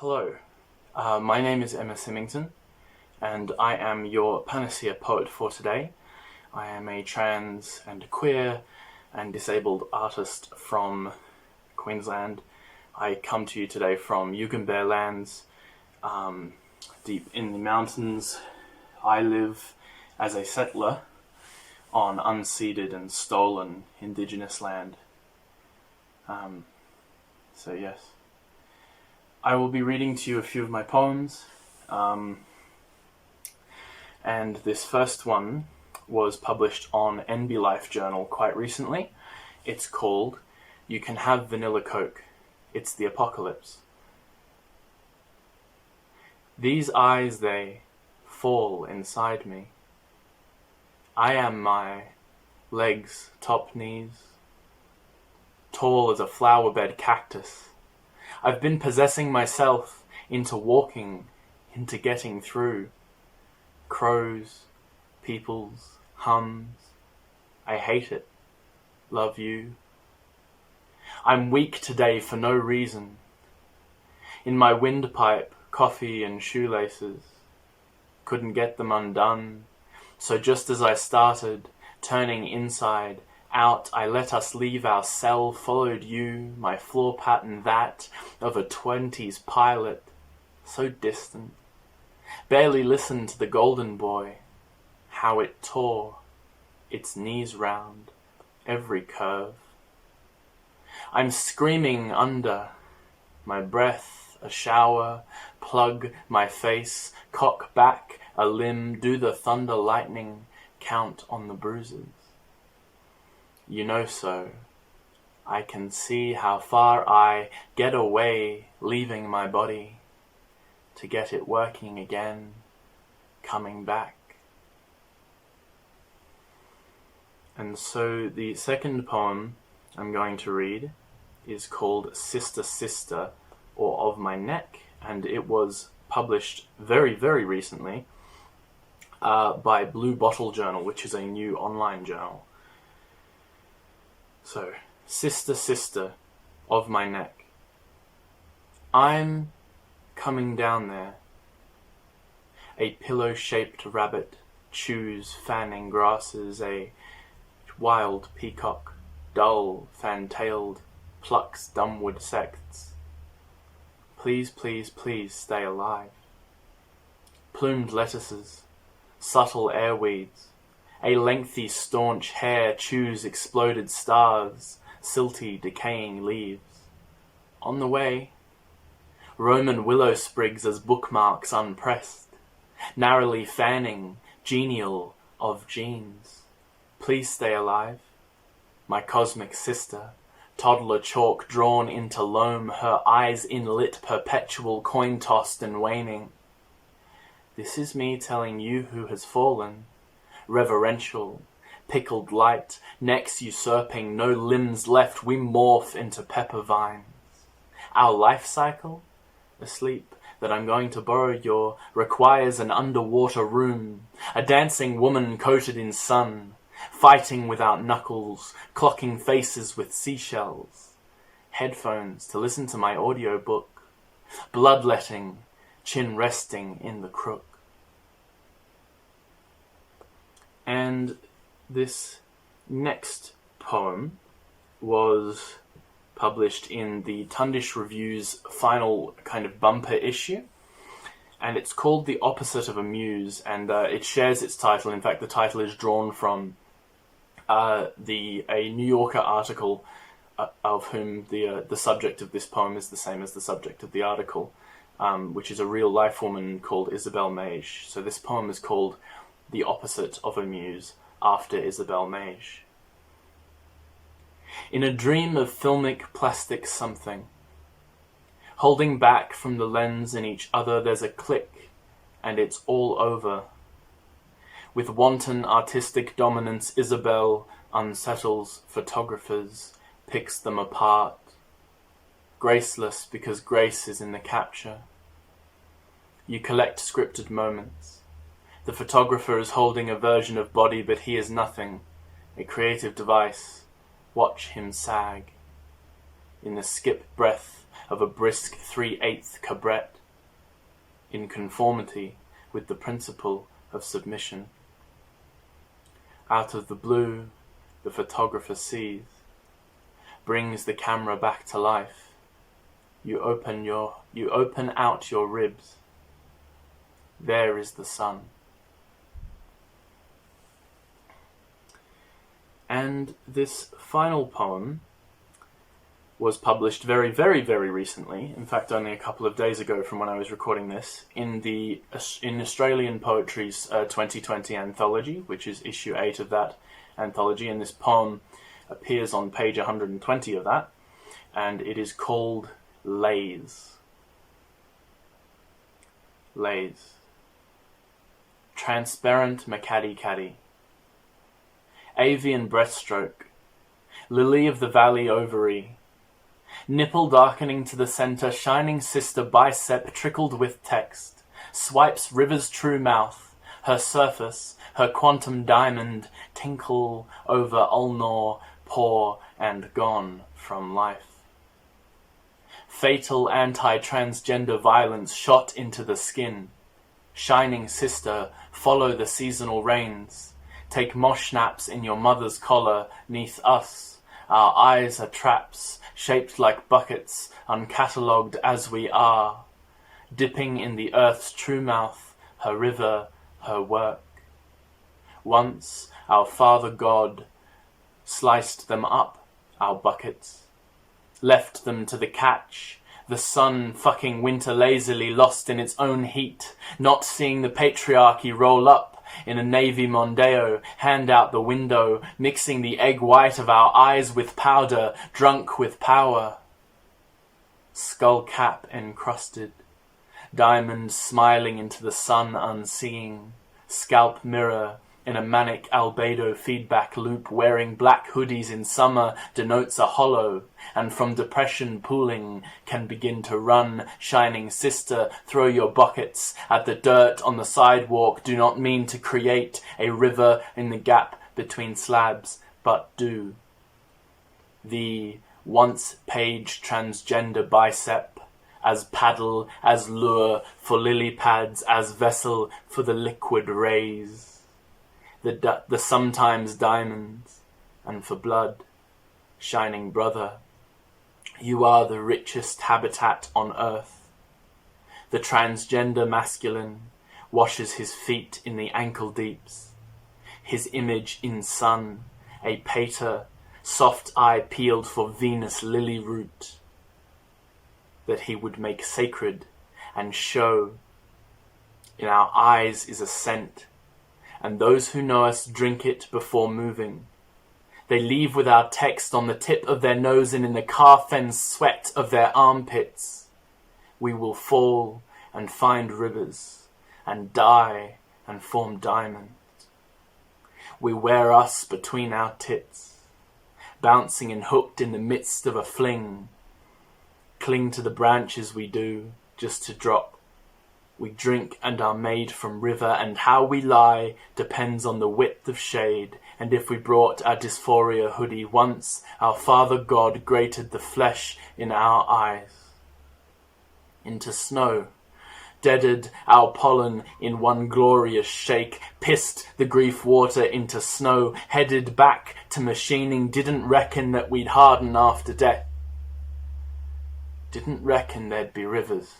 Hello, my name is EMMA SIMINGTON, and I am your Panacea Poet for today. I am a trans and queer and disabled artist from Queensland. I come to you today from Yugambeh lands, deep in the mountains. I live as a settler on unceded and stolen Indigenous land. So yes. I will be reading to you a few of my poems, and this first one was published on EnbyLife Journal quite recently. It's called You Can Have Vanilla Coke, It's the Apocalypse. These eyes, they fall inside me. I am my legs, top knees, tall as a flower-bed cactus. I've been possessing myself into walking, into getting through. Crows, peoples, hums. I hate it. Love you. I'm weak today for no reason. In my windpipe, coffee and shoelaces. Couldn't get them undone. So just as I started, turning inside, out, I let us leave our cell, followed you, my floor pattern that of a 20s pilot, so distant. Barely listened to the golden boy, how it tore, its knees round, every curve. I'm screaming under, my breath, a shower, plug my face, cock back a limb, do the thunder lightning, count on the bruises. You know so. I can see how far I get away, leaving my body, to get it working again, coming back. And so the second poem I'm going to read is called Sister Sister, or Of My Neck, and it was published very, very recently by Blue Bottle Journal, which is a new online journal. So, Sister, Sister, of my neck. I'm coming down there. A pillow-shaped rabbit chews fanning grasses, a wild peacock, dull, fan-tailed, plucks dumbwood sects. Please, please, please stay alive. Plumed lettuces, subtle airweeds, a lengthy, staunch hair chews exploded stars, silty, decaying leaves. On the way, Roman willow sprigs as bookmarks unpressed, narrowly fanning, genial of genes. Please stay alive, my cosmic sister, toddler chalk drawn into loam, her eyes inlit, perpetual coin-tossed and waning. This is me telling you who has fallen, reverential, pickled light, necks usurping, no limbs left, we morph into pepper vines. Our life cycle, a sleep that I'm going to borrow your, requires an underwater room, a dancing woman coated in sun, fighting without knuckles, clocking faces with seashells, headphones to listen to my audiobook, bloodletting, chin resting in the crook. And this next poem was published in the Tundish Review's final kind of bumper issue, and it's called The Opposite of a Muse, and it shares its title. In fact, the title is drawn from a New Yorker article of whom the subject of this poem is the same as the subject of the article, which is a real-life woman called Isabel Mage. So this poem is called The Opposite of a Muse, after Isabel Mage. In a dream of filmic plastic something, holding back from the lens in each other, there's a click, and it's all over. With wanton artistic dominance, Isabel unsettles photographers, picks them apart, graceless because grace is in the capture. You collect scripted moments. The photographer is holding a version of body, but he is nothing, a creative device. Watch him sag. In the skip breath of a brisk 3/8 cabrette, in conformity with the principle of submission. Out of the blue, the photographer sees, brings the camera back to life. You open out your ribs. There is the sun. And this final poem was published very, very, very recently, in fact only a couple of days ago from when I was recording this, in Australian Poetry's 2020 Anthology, which is issue 8 of that anthology, and this poem appears on page 120 of that, and it is called Lays. Lays. Transparent macaddy-caddy. Avian breaststroke. Lily of the valley ovary. Nipple darkening to the center, shining sister bicep trickled with text. Swipes river's true mouth. Her surface, her quantum diamond, tinkle over ulnar, poor and gone from life. Fatal anti-transgender violence shot into the skin. Shining sister, follow the seasonal rains. Take mosh naps in your mother's collar, 'neath us. Our eyes are traps, shaped like buckets, uncatalogued as we are. Dipping in the earth's true mouth, her river, her work. Once, our Father God sliced them up, our buckets. Left them to the catch, the sun fucking winter lazily lost in its own heat, not seeing the patriarchy roll up in a navy mondeo, hand out the window, mixing the egg white of our eyes with powder, drunk with power. Skull cap encrusted, diamond smiling into the sun unseeing, scalp mirror in a manic albedo feedback loop, wearing black hoodies in summer denotes a hollow, and from depression pooling can begin to run. Shining sister, throw your buckets at the dirt on the sidewalk. Do not mean to create a river in the gap between slabs, but do. The once page transgender bicep, as paddle, as lure for lily pads, as vessel for the liquid rays. The sometimes diamonds, and for blood, shining brother, you are the richest habitat on earth. The transgender masculine washes his feet in the ankle deeps, his image in sun, a pater, soft eye peeled for Venus lily root, that he would make sacred and show. In our eyes is a scent, and those who know us drink it before moving. They leave with our text on the tip of their nose and in the car-fence sweat of their armpits. We will fall and find rivers, and die and form diamonds. We wear us between our tits, bouncing and hooked in the midst of a fling. Cling to the branches we do, just to drop. We drink and are made from river, and how we lie depends on the width of shade. And if we brought our dysphoria hoodie once, our Father God grated the flesh in our eyes into snow, deaded our pollen in one glorious shake, pissed the grief water into snow, headed back to machining, didn't reckon that we'd harden after death, didn't reckon there'd be rivers.